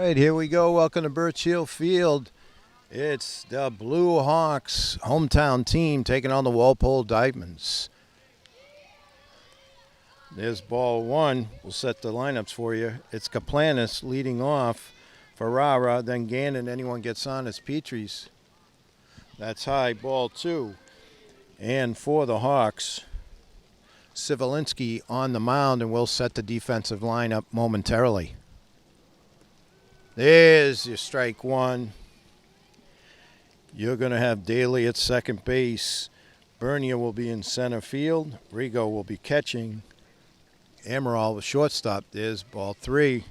right, here we go. Welcome to Birch Hill Field. It's the Blue Hawks hometown team taking on the Walpole Diamonds. There's ball one. We'll set the lineups for you. It's Kaplanis leading off. Ferrara, then Gannon. Anyone gets on is Petrie's. That's high. Ball two. And for the Hawks, Sivelinski on the mound, and we'll set the defensive lineup momentarily. There's your strike one. You're going to have Daly at second base. Bernier will be in center field. Rigo will be catching. Amaral with shortstop. There's ball three.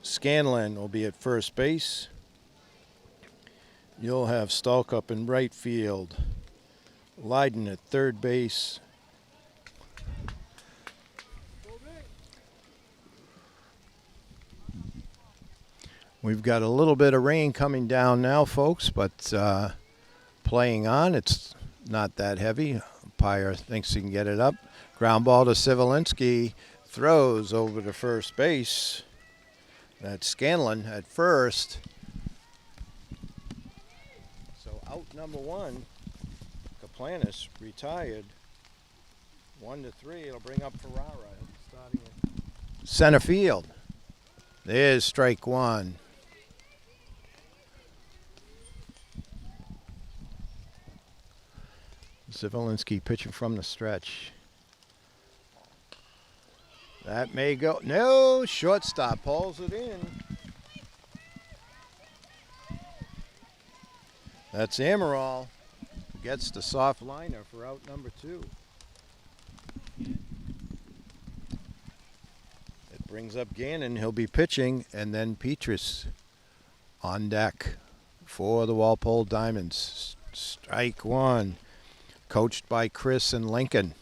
Scanlon will be at first base. You'll have Stalkup in right field. Leiden at third base. We've got a little bit of rain coming down now, folks, but playing on. It's not that heavy. Umpire thinks he can get it up. Ground ball to Sivelinski. Throws over to first base. That's Scanlon at first. So out number one. Kaplanis retired. 1-3. It'll bring up Ferrara starting at center field. There's strike one. Sivelinski pitching from the stretch. That may go. No, shortstop pulls it in. That's Amaral. Gets the soft liner for out number two. It brings up Gannon. He'll be pitching, and then Petrus on deck for the Walpole Diamonds. Strike one. Coached by Chris and Lincoln.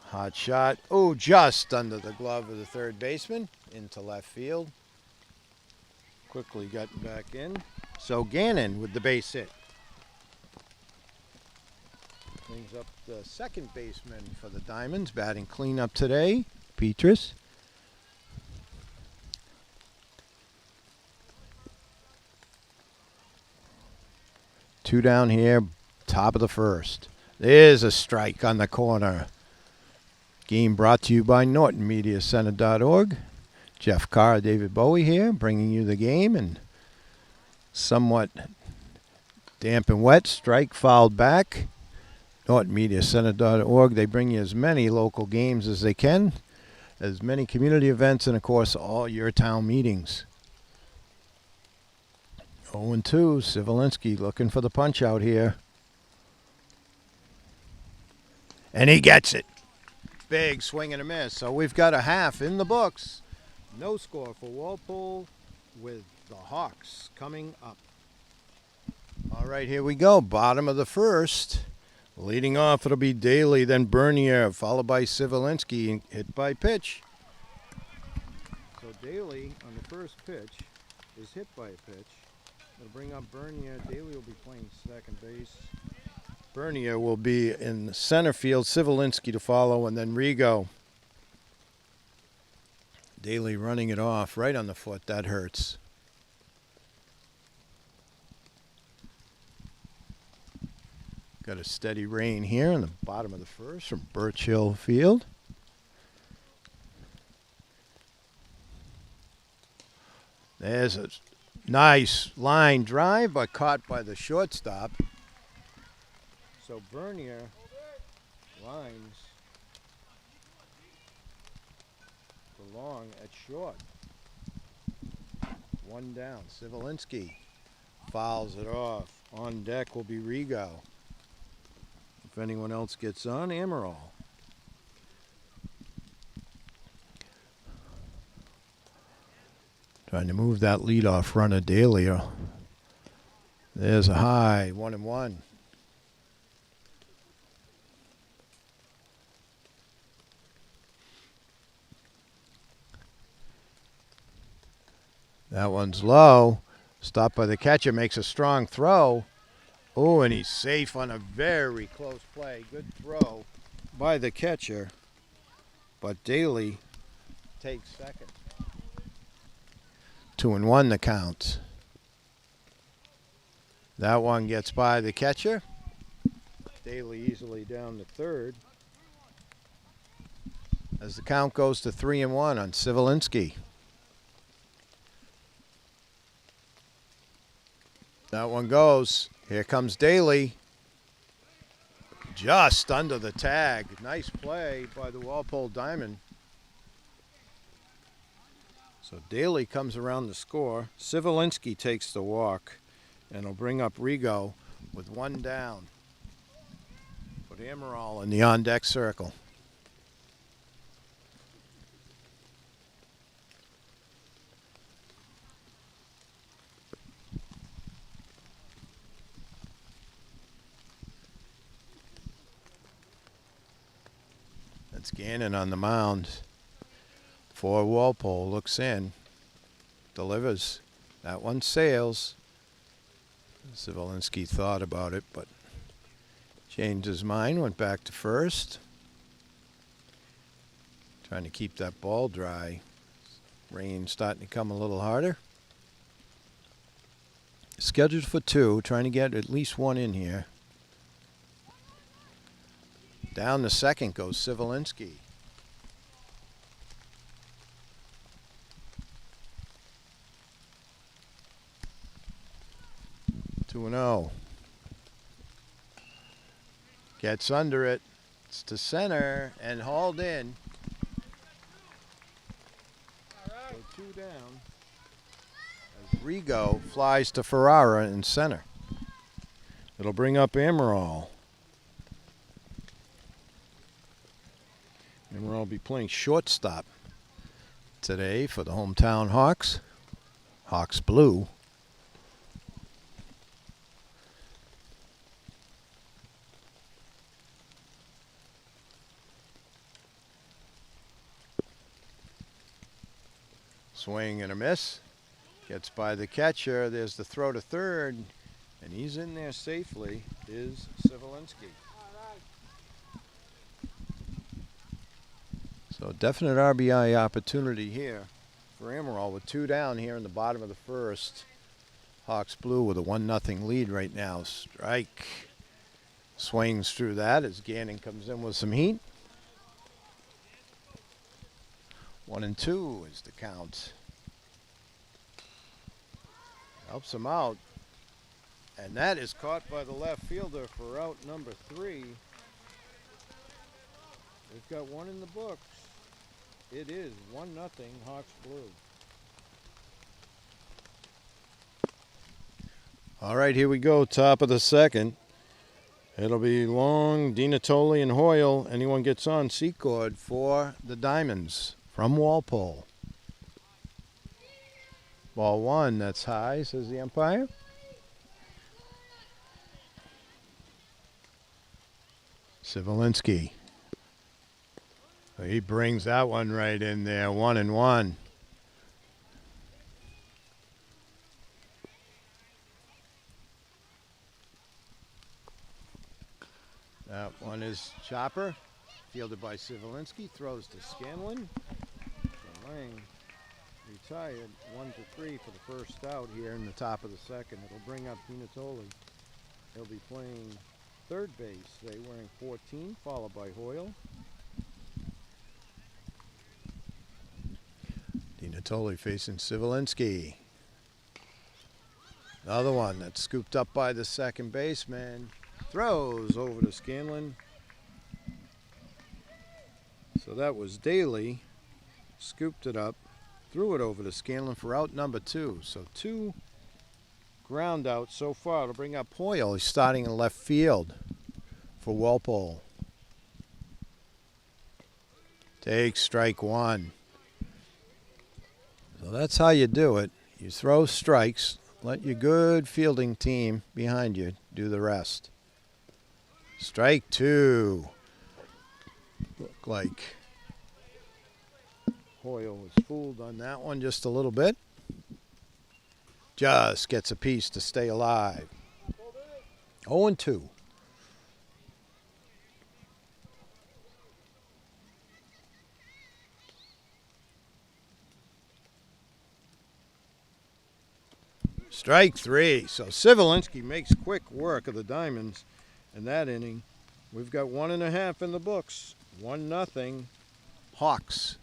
Hot shot. Oh, just under the glove of the third baseman. Into left field. Quickly gotten back in. So Gannon with the base hit. Brings up the second baseman for the Diamonds. Batting cleanup today. Petrus. Two down here, top of the first. There's a strike on the corner. Game brought to you by NortonMediaCenter.org. Jeff Carr, David Bowie here, bringing you the game. And somewhat damp and wet. Strike fouled back. NortonMediaCenter.org. They bring you as many local games as they can, as many community events, and, of course, all your town meetings. 0-2, Sivelinski looking for the punch out here. And he gets it. Big swing and a miss. So we've got a half in the books. No score for Walpole with the Hawks coming up. All right, here we go. Bottom of the first. Leading off, it'll be Daly, then Bernier, followed by Sivelinski, hit by pitch. So Daly on the first pitch is hit by a pitch. It'll bring up Bernier. Daly will be playing second base. Bernier will be in center field. Sivelinski to follow, and then Rigo. Daly running it off right on the foot. That hurts. Got a steady rain here in the bottom of the first from Birch Hill Field. There's a nice line drive, but caught by the shortstop. So Bernier lines the long at short. One down. Sivelinski fouls it off. On deck will be Rigo. If anyone else gets on, Amaral. Trying to move that leadoff runner, Daly. There's a high, 1-1. That one's low. Stopped by the catcher, makes a strong throw. Oh, and he's safe on a very close play. Good throw by the catcher, but Daly takes second. 2-1 the count. That one gets by the catcher. Daly easily down to third. As the count goes to 3-1 on Sivelinski. That one goes. Here comes Daly. Just under the tag. Nice play by the Walpole Diamond. So Daly comes around the score. Sivelinski takes the walk, and will bring up Rigo with one down. Put Amaral in the on-deck circle. That's Gannon on the mound. For Walpole, looks in, delivers. That one sails. Sivelinski thought about it, but changed his mind, went back to first. Trying to keep that ball dry. Rain starting to come a little harder. Scheduled for 2, trying to get at least one in here. Down the second goes Sivelinski. 2-0. Gets under it. It's to center and hauled in. So 2 down. As Rigo flies to Ferrara in center. It'll bring up Amaral. Amaral will be playing shortstop today for the hometown Hawks. Hawks blue. Swing and a miss. Gets by the catcher. There's the throw to third. And he's in there safely, is Sivelinski. So definite RBI opportunity here for Amaral with 2 down here in the bottom of the first. Hawks blue with a 1-0 lead right now. Strike. Swings through that as Gannon comes in with some heat. 1-2 is the count. Helps him out. And that is caught by the left fielder for out number 3. We've got one in the books. It is 1-0 Hawks blue. All right, here we go. Top of the second. It'll be Long, Dinatoli, and Hoyle. Anyone gets on, Secord for the Diamonds from Walpole. Ball 1, that's high, says the umpire. Sivelinski. He brings that one right in there, 1-1. That one is chopper, fielded by Sivelinski, throws to Scanlon. So Lang retired, 1-3 for the first out here in the top of the second. It'll bring up Dinatoli. He'll be playing third base. They wearing 14, followed by Hoyle. Dinatoli facing Sivelinski. Another one that's scooped up by the second baseman. Throws over to Scanlon. So that was Daly. Scooped it up. Threw it over to Scanlon for out number 2. So 2 ground outs so far. It'll bring up Hoyle. He's starting in left field for Walpole. Takes strike 1. So that's how you do it. You throw strikes. Let your good fielding team behind you do the rest. Strike 2. Look like Hoyle was fooled on that one just a little bit. Just gets a piece to stay alive. 0-2. Strike three. So Sivelinski makes quick work of the Diamonds in that inning. We've got 1.5 in the books. 1-0 Hawks.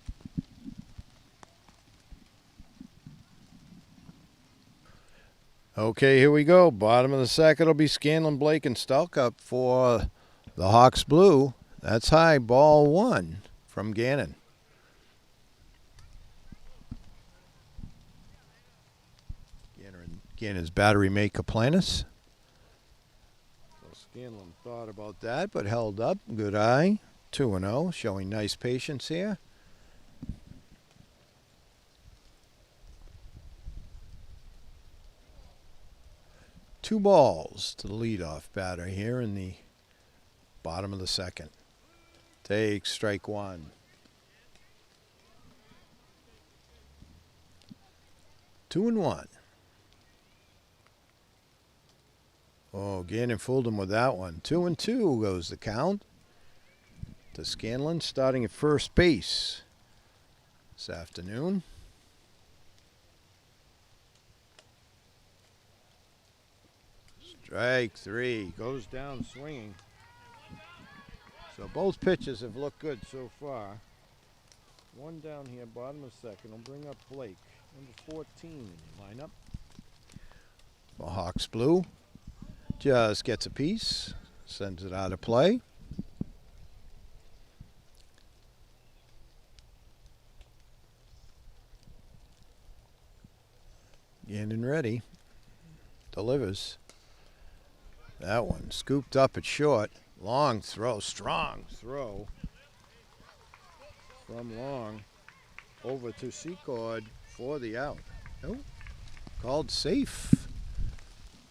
Okay, here we go. Bottom of the second will be Scanlon, Blake, and Stalkup for the Hawks Blue. That's high, ball one from Gannon. Gannon's battery mate Kaplanis. So Scanlon thought about that, but held up. Good eye. 2-0, showing nice patience here. Two balls to the leadoff batter here in the bottom of the second. Takes strike one. 2-1. Oh, Gannon fooled him with that one. 2-2 goes the count to Scanlon, starting at first base this afternoon. Strike three. Goes down swinging. So both pitches have looked good so far. One down here, bottom of second. I'll bring up Blake, number 14 in the lineup. For Hawks Blue. Just gets a piece, sends it out of play. Gannon ready. Delivers. That one scooped up at short. Long throw, strong throw from Long over to Secord for the out. Oh, called safe.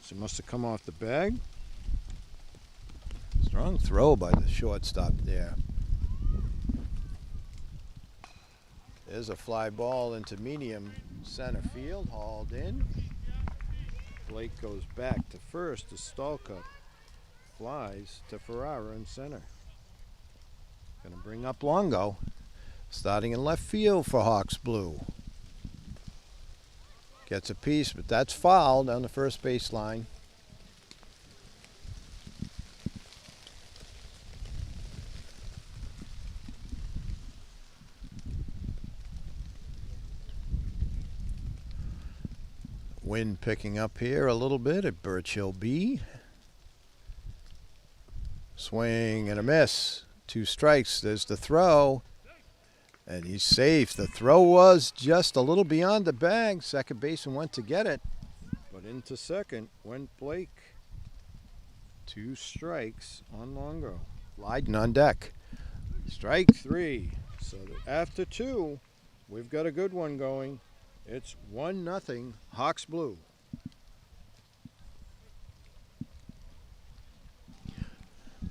So must have come off the bag. Strong throw by the shortstop there. There's a fly ball into medium center field, hauled in. Blake goes back to first to Stalkup. Flies to Ferrara in center. Gonna bring up Longo. Starting in left field for Hawks Blue. Gets a piece, but that's foul down the first base line. Wind picking up here a little bit at Birch Hill B. Swing and a miss. 2 strikes. There's the throw. And he's safe. The throw was just a little beyond the bag. Second baseman went to get it. But into second went Blake. 2 strikes on Longo. Lydon on deck. Strike 3. So after 2, we've got a good one going. It's 1-0 Hawks Blue.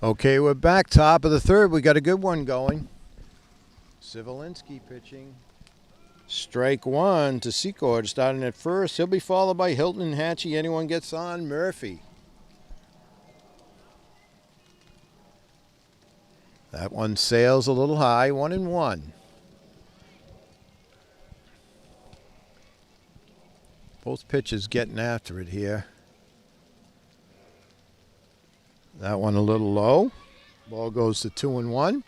Okay, we're back top of the third. We got a good one going. Sivelinski pitching. Strike 1 to Secord, starting at first. He'll be followed by Hilton and Hatchie. Anyone gets on, Murphy. That one sails a little high, 1-1. Both pitches getting after it here. That one a little low. Ball goes to 2-1.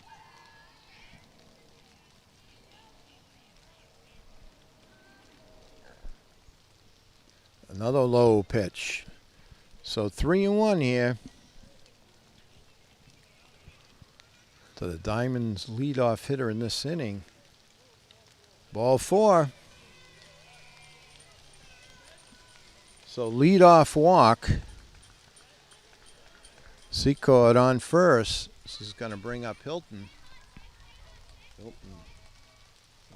Another low pitch. So 3-1 here. To the Diamonds' leadoff hitter in this inning. Ball 4. So leadoff walk. Secord on first. This is going to bring up Hilton. Hilton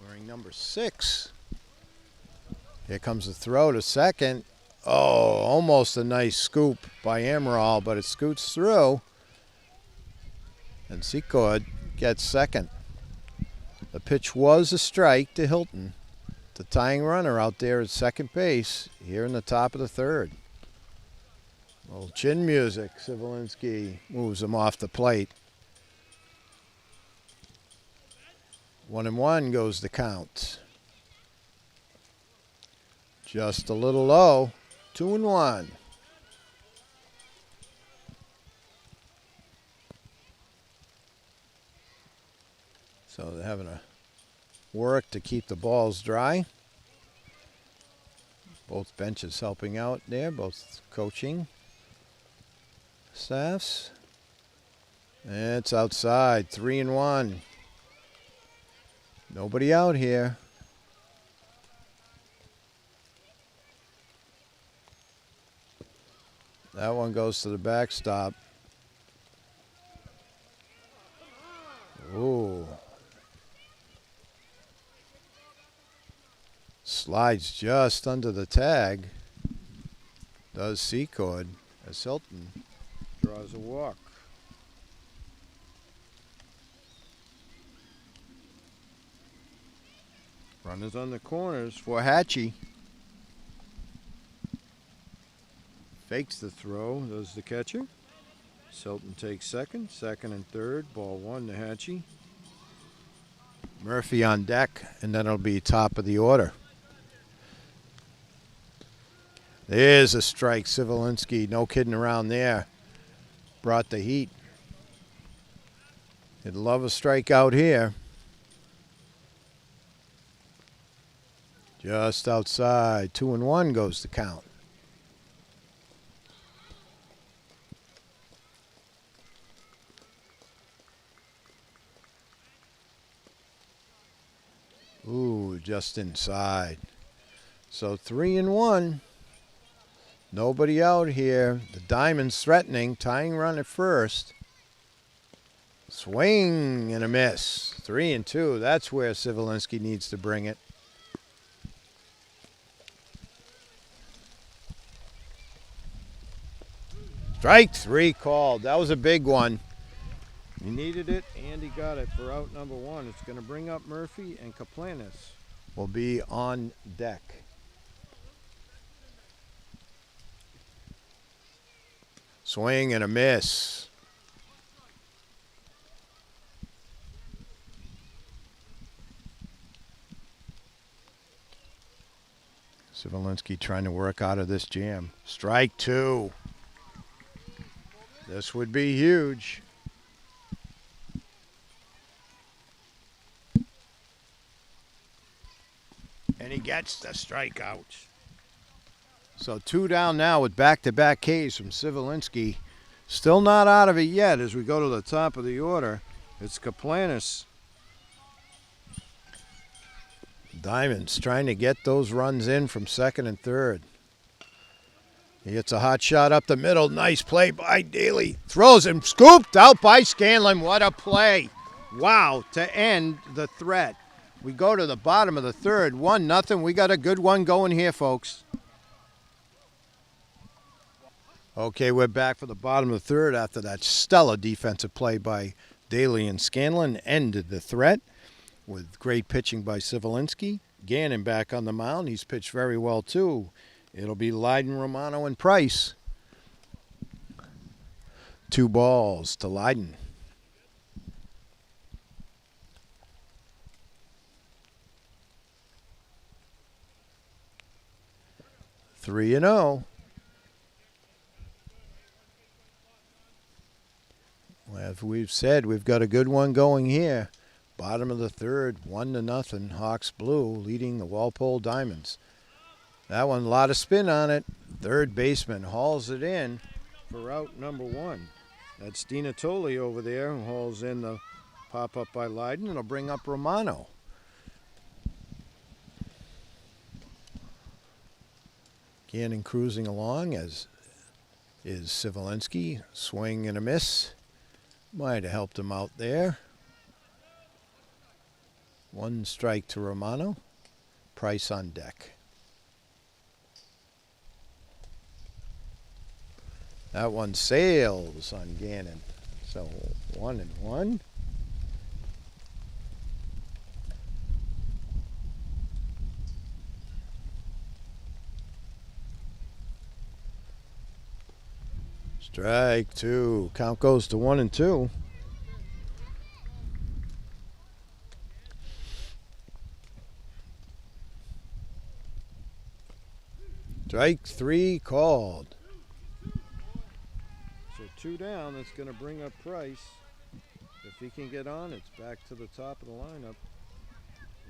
wearing number 6. Here comes the throw to second. Oh, almost a nice scoop by Amaral, but it scoots through. And Secord gets second. The pitch was a strike to Hilton. The tying runner out there at second base here in the top of the third. A little chin music. Sivelinski moves him off the plate. 1-1 goes the count. Just a little low. 2-1. So they're having to work to keep the balls dry. Both benches helping out there, both coaching staffs. And it's outside, 3-1. Nobody out here. That one goes to the backstop. Ooh. Slides just under the tag. Does Secord as Hilton draws a walk. Runners on the corners for Hatchie. Fakes the throw, does the catcher. Silton takes second and third. Ball one to Hatchie. Murphy on deck, and then it'll be top of the order. There's a strike, Sivelinski. No kidding around there. Brought the heat. He'd love a strikeout here. Just outside. 2-1 goes the count. Ooh, just inside. So 3-1. Nobody out here. The Diamonds threatening. Tying run at first. Swing and a miss. 3-2. That's where Sivelinski needs to bring it. Strike three called. That was a big one. He needed it, and he got it for out number one. It's going to bring up Murphy, and Kaplanis will be on deck. Swing and a miss. Sivelinski trying to work out of this jam. Strike two. This would be huge. And he gets the strikeout. So 2 down now with back-to-back Ks from Sivelinski. Still not out of it yet as we go to the top of the order. It's Kaplanis. Diamonds trying to get those runs in from second and third. He hits a hot shot up the middle. Nice play by Daly. Throws him. Scooped out by Scanlon. What a play. Wow, to end the threat. We go to the bottom of the third. 1-0. We got a good one going here, folks. Okay, we're back for the bottom of the third after that stellar defensive play by Daly and Scanlon. Ended the threat with great pitching by Sivelinski. Gannon back on the mound. He's pitched very well, too. It'll be Leiden, Romano, and Price. 2 balls to Leiden. Three and 0. As we've said, we've got a good one going here. Bottom of the third, 1-0. Hawks Blue leading the Walpole Diamonds. That one, a lot of spin on it. Third baseman hauls it in for out number one. That's Dina Tolley over there who hauls in the pop-up by Leiden. It'll bring up Romano. Gannon cruising along, as is Sivelinski. Swing and a miss. Might have helped him out there. 1 strike to Romano. Price on deck. That one sails on Gannon. So 1-1. Strike two. Count goes to 1-2. Strike 3 called. So 2 down. That's going to bring up Price. If he can get on, it's back to the top of the lineup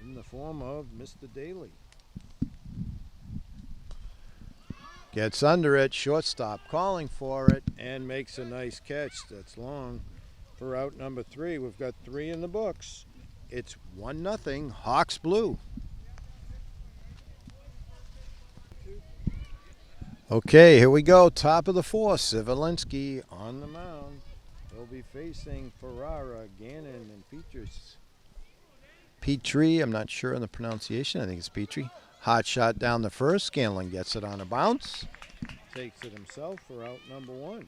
in the form of Mr. Daly. Gets under it, shortstop calling for it, and makes a nice catch. That's long for out number 3. We've got 3 in the books. It's 1-0, Hawks blue. Okay, here we go. Top of the 4th. Sivelinski on the mound. He'll be facing Ferrara, Gannon, and Petrie. I'm not sure on the pronunciation. I think it's Petrie. Hot shot down the first. Scanlon gets it on a bounce. Takes it himself for out number 1.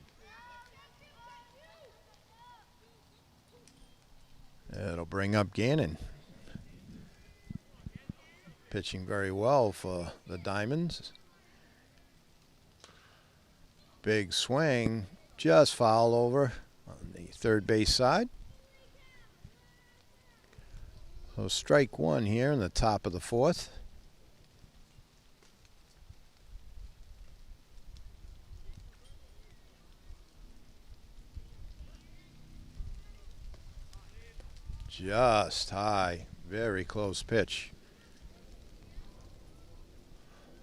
It'll bring up Gannon. Pitching very well for the Diamonds. Big swing. Just foul over on the third base side. So strike 1 here in the top of the 4th. Just high. Very close pitch.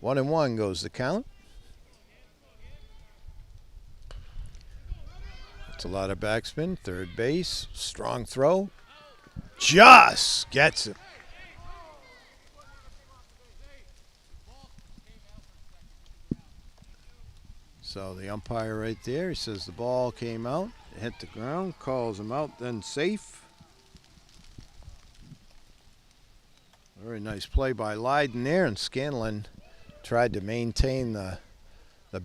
1-1 goes the count. It's a lot of backspin. Third base. Strong throw. Just gets it. So the umpire right there, he says the ball came out, hit the ground, calls him out, then safe. Very nice play by Lydon there, and Scanlon tried to maintain the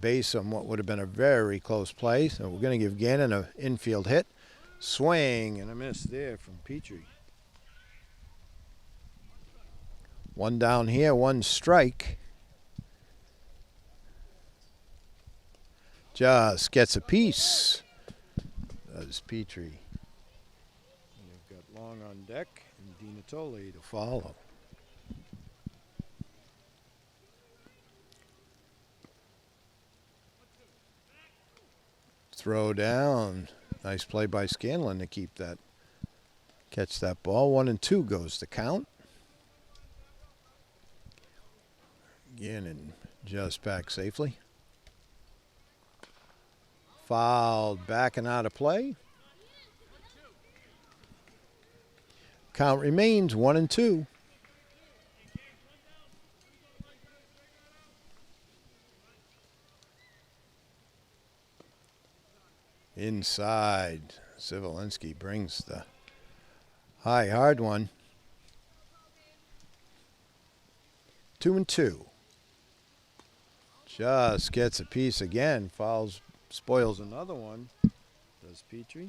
base on what would have been a very close play. So we're going to give Gannon an infield hit. Swing and a miss there from Petrie. 1 down here, 1 strike. Just gets a piece. Does Petrie. And they've got Long on deck and Dinatoli to follow. Throw down. Nice play by Scanlon to catch that ball. 1-2 goes the count. Gannon just back safely. Fouled, backing out of play. Count remains 1-2. Inside, Sivelinski brings the high, hard one. 2-2. Just gets a piece again. Fouls, spoils another one. Does Petrie.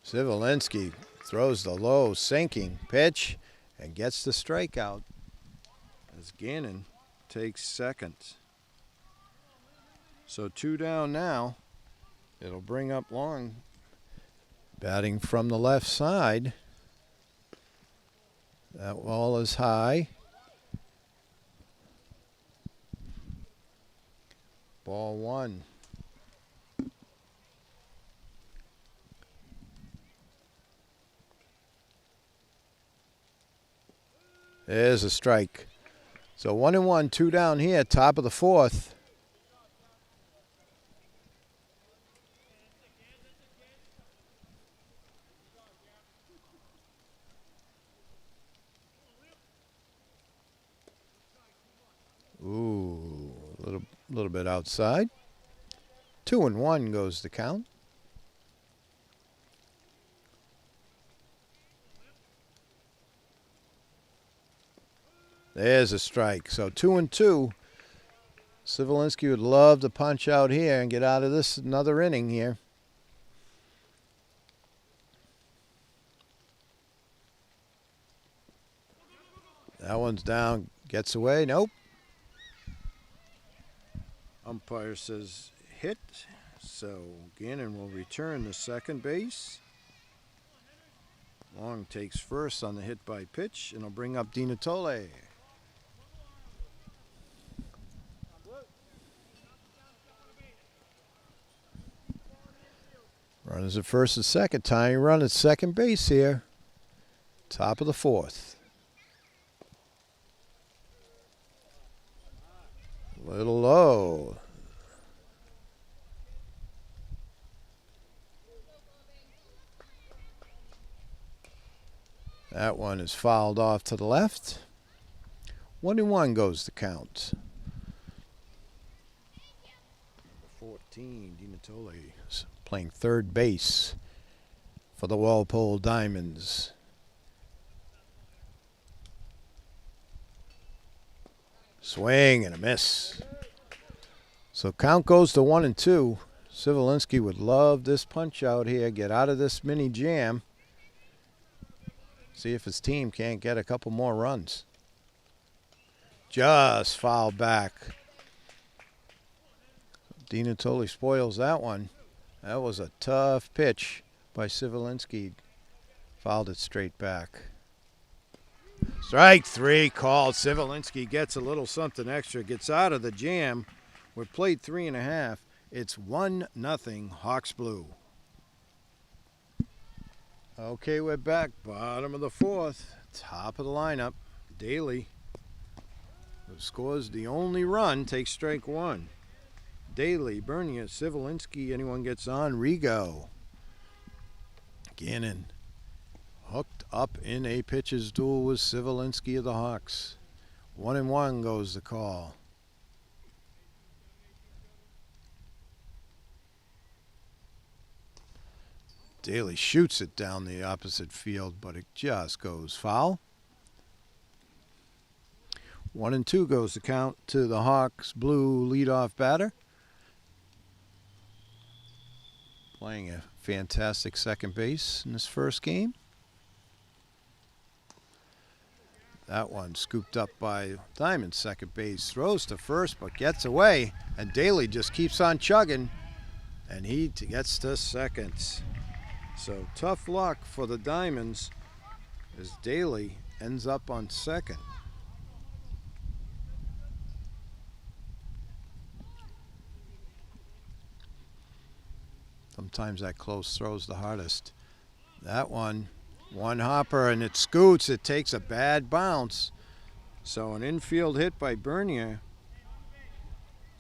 Sivelinski throws the low sinking pitch and gets the strikeout as Gannon takes second. So 2 down now. It'll bring up Long. Batting from the left side. That wall is high. Ball 1. There's a strike. So 1-1, 2 down here, top of the 4th. Ooh, a little bit outside. 2-1 goes the count. There's a strike. So 2-2. Sivelinski would love to punch out here and get out of this another inning here. That one's down. Gets away. Nope. Umpire says hit. So Gannon will return to second base. Long takes first on the hit by pitch, and will bring up Di Natale. Runners at first and second. Tying run at second base here. Top of the fourth. Little low. That one is fouled off to the left. 1-1 goes the count. 14, Di Natale is playing third base for the Walpole Diamonds. Swing and a miss. So count goes to 1-2. Sivelinski would love this punch out here. Get out of this mini jam. See if his team can't get a couple more runs. Just foul back. Di Natale spoils that one. That was a tough pitch by Sivelinski. Fouled it straight back. Strike three called. Sivelinski gets a little something extra. Gets out of the jam. We're played 3.5. It's 1-0 Hawks Blue. Okay, we're back. Bottom of the fourth. Top of the lineup. Daly. Who scores the only run. Takes strike one. Daly, Bernier, Sivelinski. Anyone gets on. Rigo. Gannon. Hooked up in a pitcher's duel with Sivelinski of the Hawks. 1-1 goes the call. Daly shoots it down the opposite field, but it just goes foul. 1-2 goes the count to the Hawks Blue leadoff batter. Playing a fantastic second base in this first game. That one scooped up by Diamond. Second base throws to first, but gets away. And Daly just keeps on chugging. And he gets to second. So tough luck for the Diamonds as Daly ends up on second. Sometimes that close throw's the hardest. That one hopper, and it scoots. It takes a bad bounce. So an infield hit by Bernier.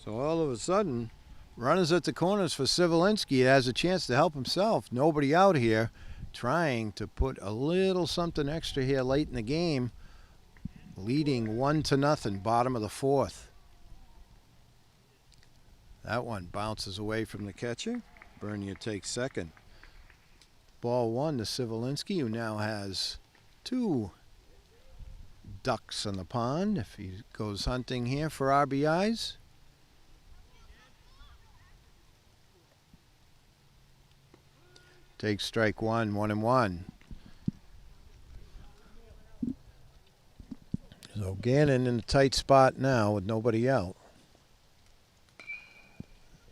So all of a sudden, runners at the corners for Sivelinski. He has a chance to help himself. Nobody out here, trying to put a little something extra here late in the game. Leading 1-0, bottom of the fourth. That one bounces away from the catcher. Bernier takes second. Ball one to Sivelinski, who now has 2 ducks in the pond if he goes hunting here for RBIs. Takes strike one, 1-1. So Gannon in a tight spot now with nobody out.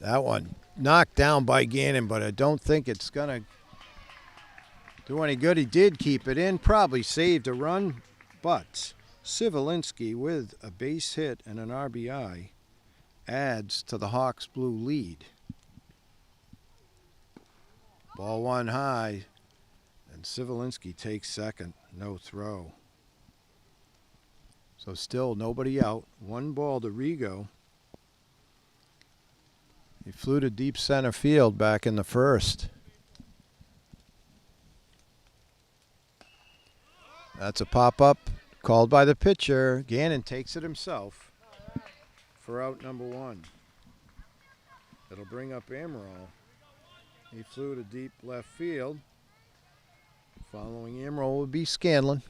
That one knocked down by Gannon, but I don't think it's going to do any good. He did keep it in, probably saved a run, but Sivelinski with a base hit and an RBI adds to the Hawks Blue lead. Ball one high, and Sivelinski takes second. No throw. So still nobody out. 1 ball to Rigo. He flew to deep center field back in the first. That's a pop-up called by the pitcher. Gannon takes it himself for out number 1. It'll bring up Amaral. He flew to deep left field. Following Amaral would be Scanlon.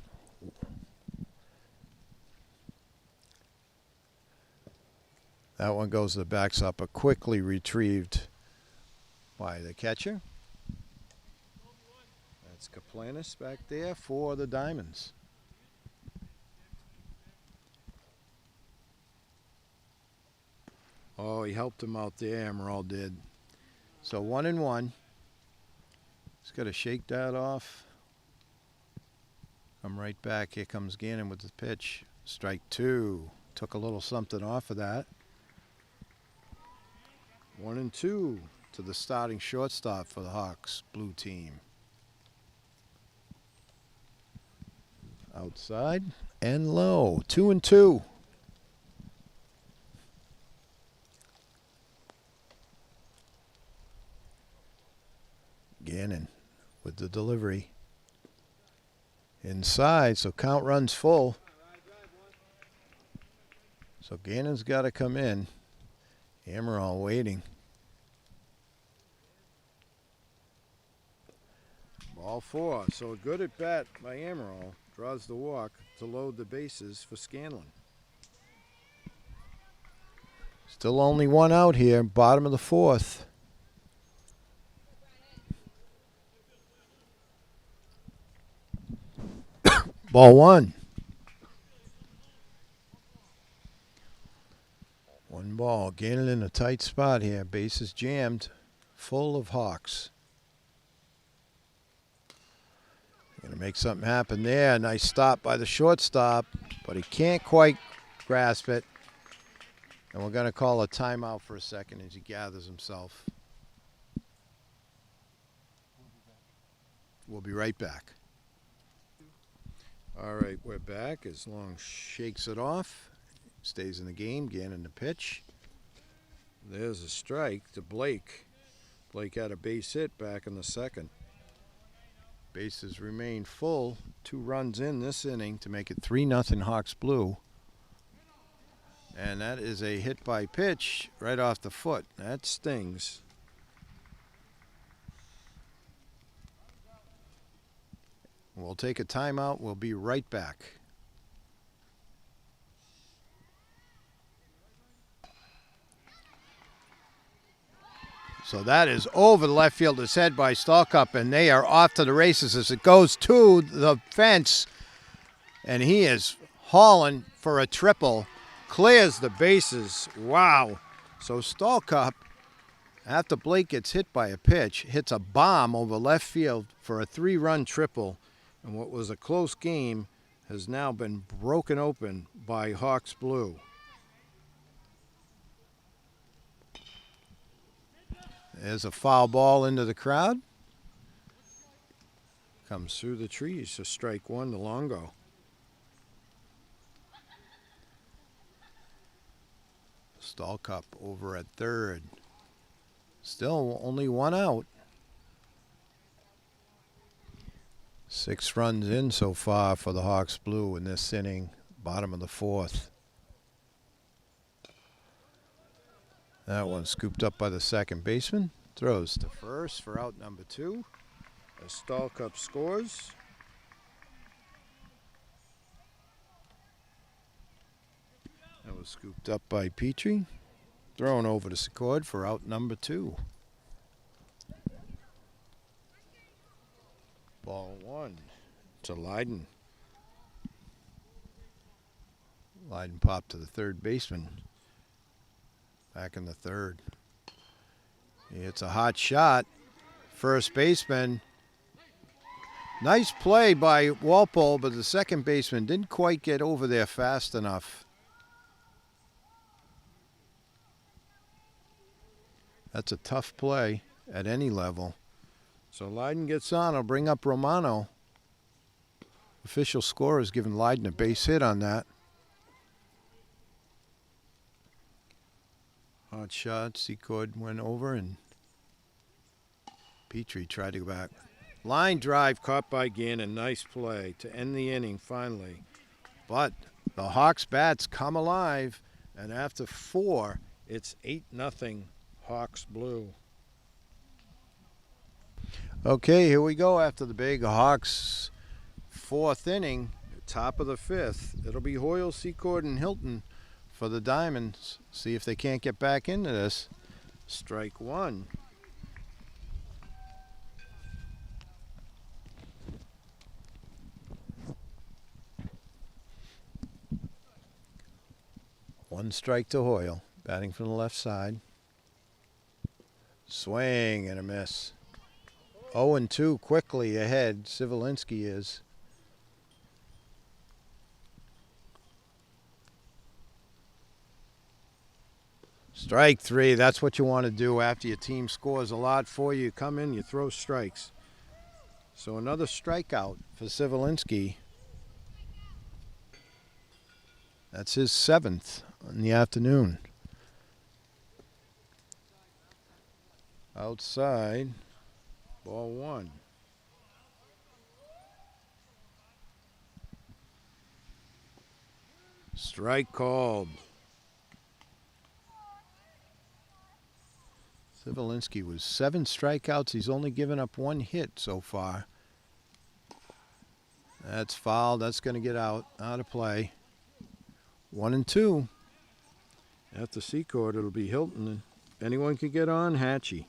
That one goes to the backstop, but quickly retrieved by the catcher. That's Kaplanis back there for the Diamonds. Oh, he helped him out there, Amaral did. So 1-1. He's got to shake that off. Come right back. Here comes Gannon with the pitch. Strike 2. Took a little something off of that. 1-2 to the starting shortstop for the Hawks blue team. Outside and low. 2-2. Gannon with the delivery. Inside, so count runs full. So Gannon's got to come in. Amaral waiting. Ball 4. So a good at bat by Amaral. Draws the walk to load the bases for Scanlon. Still only one out here, bottom of the 4th. Ball 1. 1 ball. Gannon in a tight spot here. Bases jammed. Full of Hawks. Going to make something happen there. Nice stop by the shortstop, but he can't quite grasp it. And we're going to call a timeout for a second as he gathers himself. We'll be right back. All right, we're back as Long shakes it off. Stays in the game. Gannon the pitch. There's a strike to Blake. Blake had a base hit back in the 2nd. Bases remain full. 2 runs in this inning to make it 3-0 Hawks blue. And that is a hit by pitch right off the foot. That stings. We'll take a timeout. We'll be right back. So that is over the left fielder's head by Stalkup, and they are off to the races as it goes to the fence. And he is hauling for a triple. Clears the bases. Wow. So Stalkup, after Blake gets hit by a pitch, hits a bomb over left field for a 3-run triple. And what was a close game has now been broken open by Hawks blue. There's a foul ball into the crowd. Comes through the trees. So strike 1 to Longo. Stalkup over at 3rd. Still only 1 out. 6 runs in so far for the Hawks blue in this inning. Bottom of the 4th. That one scooped up by the second baseman. Throws to first for out number 2. As Stalkup scores. That was scooped up by Petrie. Thrown over to Secord for out number 2. Ball 1 to Leiden. Leiden popped to the third baseman. Back in the 3rd. It's a hot shot. First baseman. Nice play by Walpole, but the second baseman didn't quite get over there fast enough. That's a tough play at any level. So Leiden gets on. I'll bring up Romano. Official score has given Leiden a base hit on that. Hot shot. Secord went over and Petrie tried to go back. Line drive caught by Gannon. Nice play to end the inning finally. But the Hawks bats come alive, and after 4, it's 8-0 Hawks blue. Okay, here we go after the big Hawks 4th inning, top of the 5th. It'll be Hoyle, Secord, and Hilton for the Diamonds. See if they can't get back into this. Strike 1. One strike to Hoyle, batting from the left side. Swing and a miss. 0-2 quickly ahead. Sivelinski is. Strike three. That's what you want to do after your team scores a lot for you. You come in, you throw strikes. So another strikeout for Sivelinski. That's his 7th in the afternoon. Outside, ball 1. Strike called. Sivelinski was 7 strikeouts. He's only given up 1 hit so far. That's foul. That's going to get out of play. 1-2. After Secord, it'll be Hilton. And anyone can get on. Hatchie.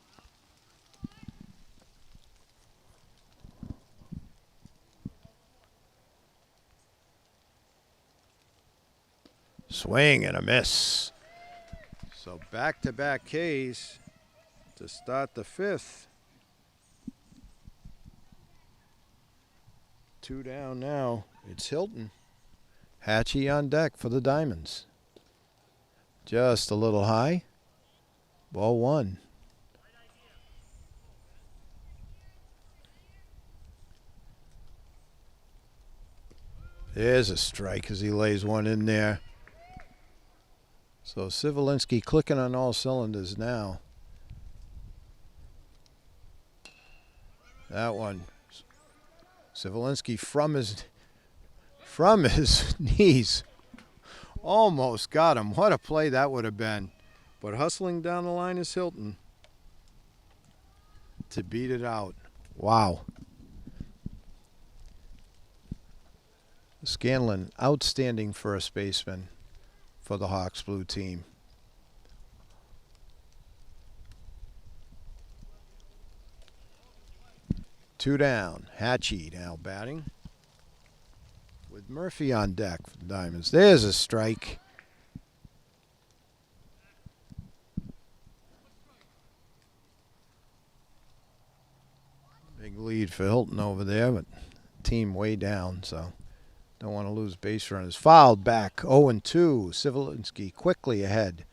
Swing and a miss. So back-to-back Ks to start the 5th. 2 down now. It's Hilton. Hatchie on deck for the Diamonds. Just a little high. Ball 1. There's a strike as he lays one in there. So Sivelinski clicking on all cylinders now. That one. Sivelinski from his knees. Almost got him. What a play that would have been. But hustling down the line is Hilton to beat it out. Wow. Scanlon, outstanding first baseman for the Hawks blue team. Two down. Hatchie now batting with Murphy on deck for the Diamonds. There's a strike. Big lead for Hilton over there, but team way down, so don't want to lose base runners. Fouled back, 0-2. Sivelinski quickly ahead.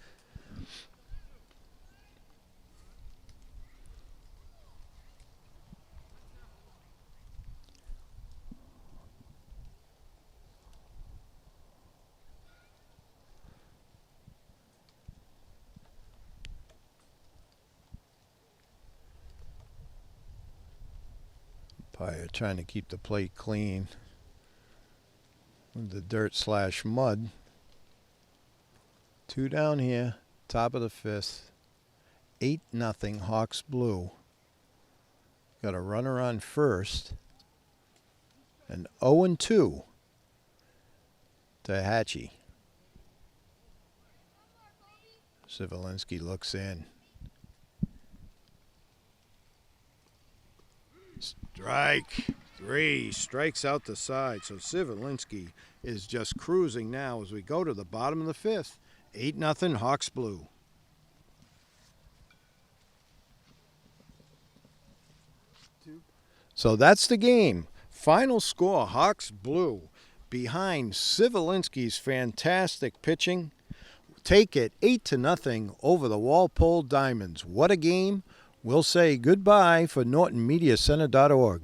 Umpire trying to keep the plate clean with the dirt/mud. 2 down here, top of the 5th. 8-0 Hawks blue. Got a runner on first. And 0-2 to Hatchie. Sivelinski looks in. Strike 3. Strikes out the side. So Sivelinski is just cruising now as we go to the bottom of the 5th. 8-0 Hawks blue. So that's the game. Final score, Hawks blue behind Sivelinski's fantastic pitching. Take it 8-0 over the Walpole Diamonds. What a game. We'll say goodbye for NortonMediaCenter.org.